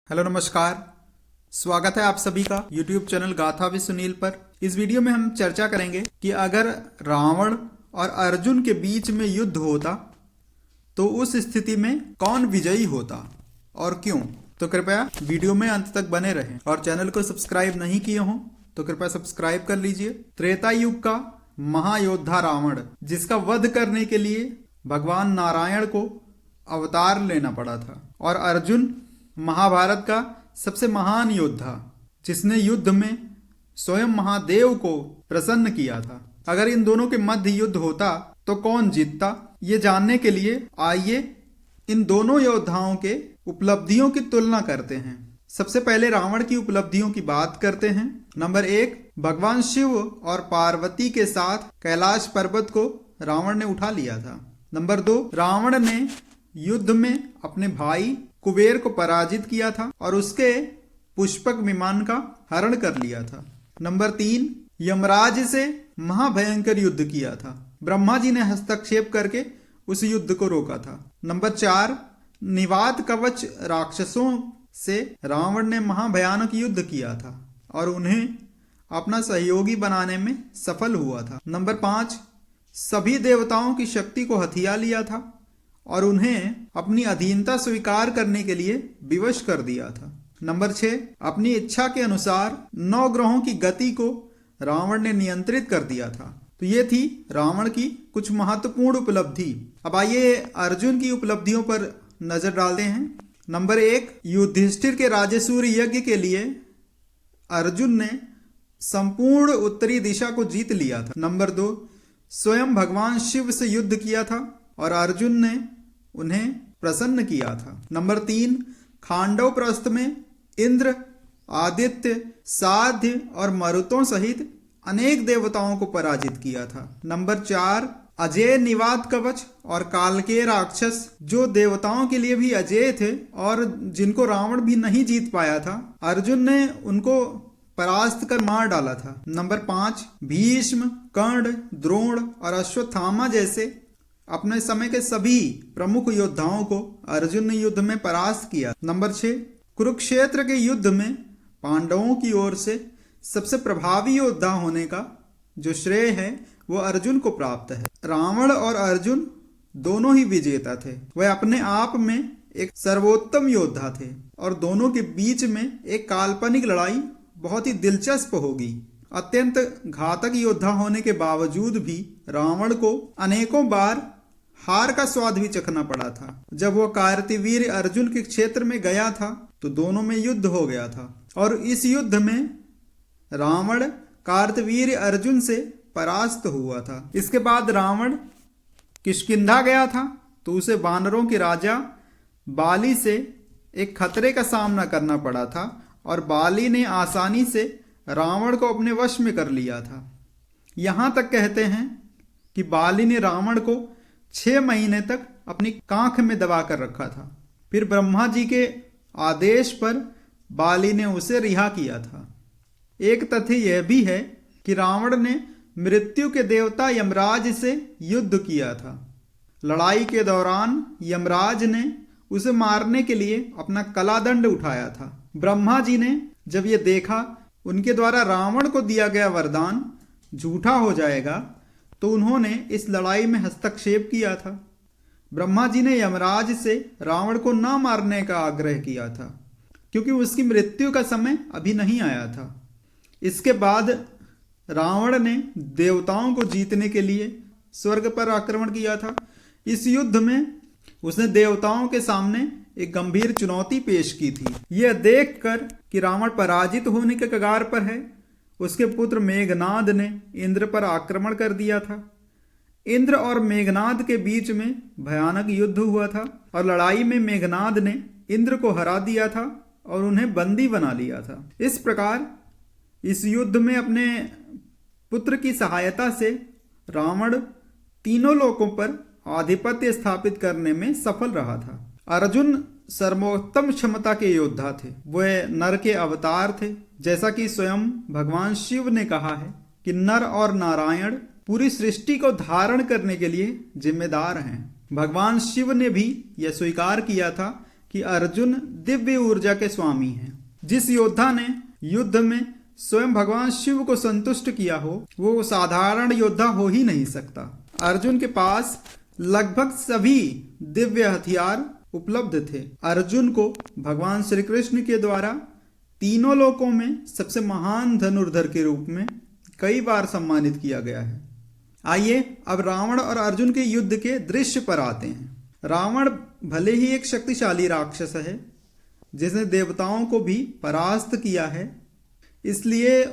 Hello नमस्कार। स्वागत है आप सभी का YouTube चैनल गाथा विद सुनील पर। इस वीडियो में हम चर्चा करेंगे कि अगर रावण और अर्जुन के बीच में युद्ध होता तो उस स्थिति में कौन विजयी होता और क्यों। तो कृपया वीडियो में अंत तक बने रहें और चैनल को सब्सक्राइब नहीं किए हों तो कृपया सब्सक्राइब कर लीजिए। त्रेता युग का महायोद्धा रावण, जिसका वध करने के लिए भगवान नारायण को अवतार लेना पड़ा था, और अर्जुन महाभारत का सबसे महान योद्धा, जिसने युद्ध में स्वयं महादेव को प्रसन्न किया था। अगर इन दोनों के मध्य युद्ध होता तो कौन जीतता, ये जानने के लिए आइए इन दोनों योद्धाओं के उपलब्धियों की तुलना करते हैं। सबसे पहले रावण की उपलब्धियों की बात करते हैं। नंबर 1, भगवान शिव और पार्वती के साथ कैलाश पर्वत को रावण ने उठा लिया था। नंबर 2, रावण ने युद्ध में अपने भाई कुबेर को पराजित किया था और उसके पुष्पक विमान का हरण कर लिया था। नंबर 3, यमराज से महाभयंकर युद्ध किया था। ब्रह्मा जी ने हस्तक्षेप करके उस युद्ध को रोका था। नंबर 4, निवात कवच राक्षसों से रावण ने महाभयानक युद्ध किया था और उन्हें अपना सहयोगी बनाने में सफल हुआ था। नंबर 5, सभी देवताओं की शक्ति को हथिया लिया था और उन्हें अपनी अधीनता स्वीकार करने के लिए विवश कर दिया था। नंबर 6, अपनी इच्छा के अनुसार 9 ग्रहों की गति को रावण ने नियंत्रित कर दिया था। तो ये थी रावण की कुछ महत्वपूर्ण उपलब्धि। अब आइए अर्जुन की उपलब्धियों पर नजर डालते हैं। नंबर 1, युधिष्ठिर के राजसूय यज्ञ के लिए अर्जुन ने संपूर्ण उत्तरी दिशा को जीत लिया था। नंबर 2, स्वयं भगवान शिव से युद्ध किया था और अर्जुन ने उन्हें प्रसन्न किया था। नंबर 3, खांडव प्रस्थ में इंद्र, आदित्य, साध्य और मरुतों सहित अनेक देवताओं को पराजित किया था। नंबर 4, अजेय निवात कवच और कालकेय राक्षस, जो देवताओं के लिए भी अजेय थे और जिनको रावण भी नहीं जीत पाया था, अर्जुन ने उनको परास्त कर मार डाला था। नंबर 5, भीष्म, कर्ण, द्रोण और अश्वत्थामा जैसे अपने समय के सभी प्रमुख योद्धाओं को अर्जुन ने युद्ध में परास्त किया। नंबर 6, कुरुक्षेत्र के युद्ध में पांडवों की ओर से सबसे प्रभावी योद्धा होने का जो श्रेय है वो अर्जुन को प्राप्त है। रावण और अर्जुन दोनों ही विजेता थे। वह अपने आप में एक सर्वोत्तम योद्धा थे और दोनों के बीच में एक काल्पनिक लड़ाई बहुत ही दिलचस्प होगी। अत्यंत घातक योद्धा होने के बावजूद भी रावण को अनेकों बार हार का स्वाद भी चखना पड़ा था। जब वह कार्तवीर्य अर्जुन के क्षेत्र में गया था तो दोनों में युद्ध हो गया था और इस युद्ध में रावण कार्तवीर्य अर्जुन से परास्त हुआ था। इसके बाद रावण किष्किंधा गया था तो उसे वानरों के राजा बाली से एक खतरे का सामना करना पड़ा था और बाली ने आसानी से रावण को अपने वश में कर लिया था। यहां तक कहते हैं कि बाली ने रावण को 6 महीने तक अपनी कांख में दबा कर रखा था। फिर ब्रह्मा जी के आदेश पर बाली ने उसे रिहा किया था। एक तथ्य यह भी है कि रावण ने मृत्यु के देवता यमराज से युद्ध किया था। लड़ाई के दौरान यमराज ने उसे मारने के लिए अपना कलादंड उठाया था। ब्रह्मा जी ने जब ये देखा उनके द्वारा रावण को दिया गया वरदान झूठा हो जाएगा तो उन्होंने इस लड़ाई में हस्तक्षेप किया था। ब्रह्मा जी ने यमराज से रावण को न मारने का आग्रह किया था क्योंकि उसकी मृत्यु का समय अभी नहीं आया था। इसके बाद रावण ने देवताओं को जीतने के लिए स्वर्ग पर आक्रमण किया था। इस युद्ध में उसने देवताओं के सामने एक गंभीर चुनौती पेश की थी। यह देखकर कि रावण पराजित होने के कगार पर है, उसके पुत्र मेघनाद ने इंद्र पर आक्रमण कर दिया था। इंद्र और मेघनाद के बीच में भयानक युद्ध हुआ था और लड़ाई में मेघनाद ने इंद्र को हरा दिया था और उन्हें बंदी बना लिया था। इस प्रकार इस युद्ध में अपने पुत्र की सहायता से रावण तीनों लोकों पर आधिपत्य स्थापित करने में सफल रहा था। अर्जुन सर्वोत्तम क्षमता के योद्धा थे। वे नर के अवतार थे। जैसा कि स्वयं भगवान शिव ने कहा है कि नर और नारायण पूरी सृष्टि को धारण करने के लिए जिम्मेदार हैं। भगवान शिव ने भी यह स्वीकार किया था कि अर्जुन दिव्य ऊर्जा के स्वामी हैं। जिस योद्धा ने युद्ध में स्वयं भगवान शिव को संतुष्ट किया हो वो साधारण योद्धा हो ही नहीं सकता। अर्जुन के पास लगभग सभी दिव्य हथियार उपलब्ध थे। अर्जुन को भगवान श्री कृष्ण के द्वारा तीनों लोकों में सबसे महान धनुर्धर के रूप में कई बार सम्मानित किया गया है। आइए अब रावण और अर्जुन के युद्ध के दृश्य पर आते हैं। रावण भले ही एक शक्तिशाली राक्षस है जिसने देवताओं को भी परास्त किया है, इसलिए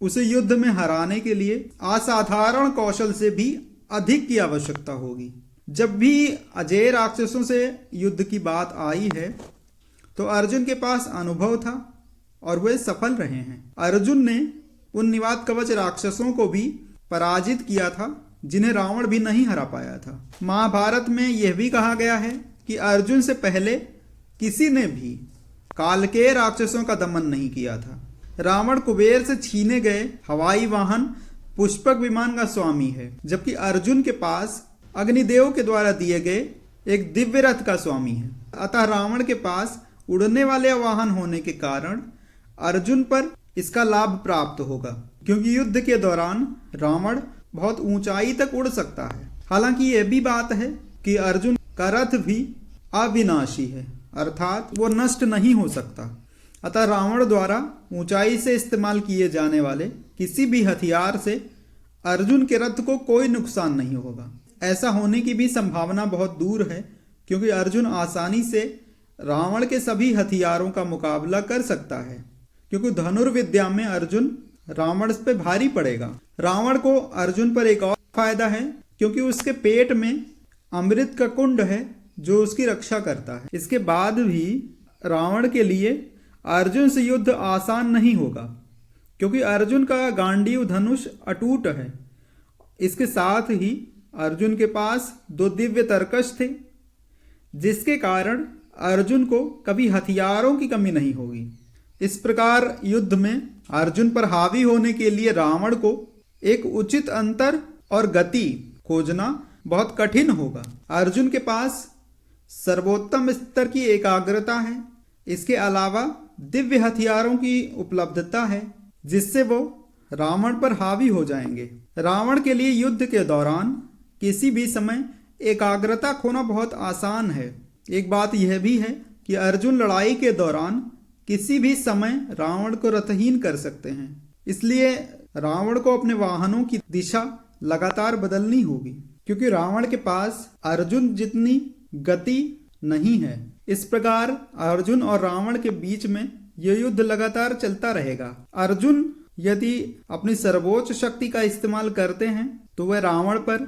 उसे युद्ध में हराने के लिए असाधारण कौशल से भी अधिक की आवश्यकता होगी। जब भी अजय राक्षसों से युद्ध की बात आई है तो अर्जुन के पास अनुभव था और वे सफल रहे हैं। अर्जुन ने उन निवात कवच राक्षसों को भी पराजित किया था जिन्हें रावण भी नहीं हरा पाया था। महाभारत में यह भी कहा गया है कि अर्जुन से पहले किसी ने भी कालकेय राक्षसों का दमन नहीं किया था। रावण कुबेर से छीने गए हवाई वाहन पुष्पक विमान का स्वामी है, जबकि अर्जुन के पास अग्निदेव के द्वारा दिए गए एक दिव्य रथ का स्वामी है। अतः रावण के पास उड़ने वाले वाहन होने के कारण अर्जुन पर इसका लाभ प्राप्त होगा, क्योंकि युद्ध के दौरान रावण बहुत ऊंचाई तक उड़ सकता है। हालांकि यह भी बात है कि अर्जुन का रथ भी अविनाशी है, अर्थात वो नष्ट नहीं हो सकता। अतः रावण द्वारा ऊंचाई से इस्तेमाल किए जाने वाले किसी भी हथियार से अर्जुन के रथ को कोई नुकसान नहीं होगा। ऐसा होने की भी संभावना बहुत दूर है, क्योंकि अर्जुन आसानी से रावण के सभी हथियारों का मुकाबला कर सकता है, क्योंकि धनुर्विद्या में अर्जुन रावण पे भारी पड़ेगा। रावण को अर्जुन पर एक और फायदा है, क्योंकि उसके पेट में अमृत का कुंड है जो उसकी रक्षा करता है। इसके बाद भी रावण के लिए अर्जुन से युद्ध आसान नहीं होगा, क्योंकि अर्जुन का गांडीव धनुष अटूट है। इसके साथ ही अर्जुन के पास 2 दिव्य तरकश थे, जिसके कारण अर्जुन को कभी हथियारों की कमी नहीं होगी। इस प्रकार युद्ध में अर्जुन पर हावी होने के लिए रावण को एक उचित अंतर और गति खोजना बहुत कठिन होगा। अर्जुन के पास सर्वोत्तम स्तर की एकाग्रता है। इसके अलावा दिव्य हथियारों की उपलब्धता है, जिससे वो रावण पर हावी हो जाएंगे। रावण के लिए युद्ध के दौरान किसी भी समय एकाग्रता खोना बहुत आसान है। एक बात यह भी है कि अर्जुन लड़ाई के दौरान किसी भी समय रावण को रथहीन कर सकते हैं, इसलिए रावण को अपने वाहनों की दिशा लगातार बदलनी होगी, क्योंकि रावण के पास अर्जुन जितनी गति नहीं है। इस प्रकार अर्जुन और रावण के बीच में यह युद्ध लगातार चलता रहेगा। अर्जुन यदि अपनी सर्वोच्च शक्ति का इस्तेमाल करते हैं तो वह रावण पर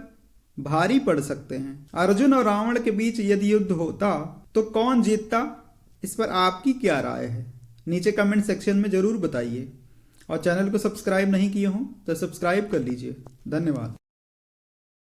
भारी पड़ सकते हैं। अर्जुन और रावण के बीच यदि युद्ध होता तो कौन जीतता, इस पर आपकी क्या राय है? नीचे कमेंट सेक्शन में जरूर बताइए। और चैनल को सब्सक्राइब नहीं किए हों तो सब्सक्राइब कर लीजिए। धन्यवाद।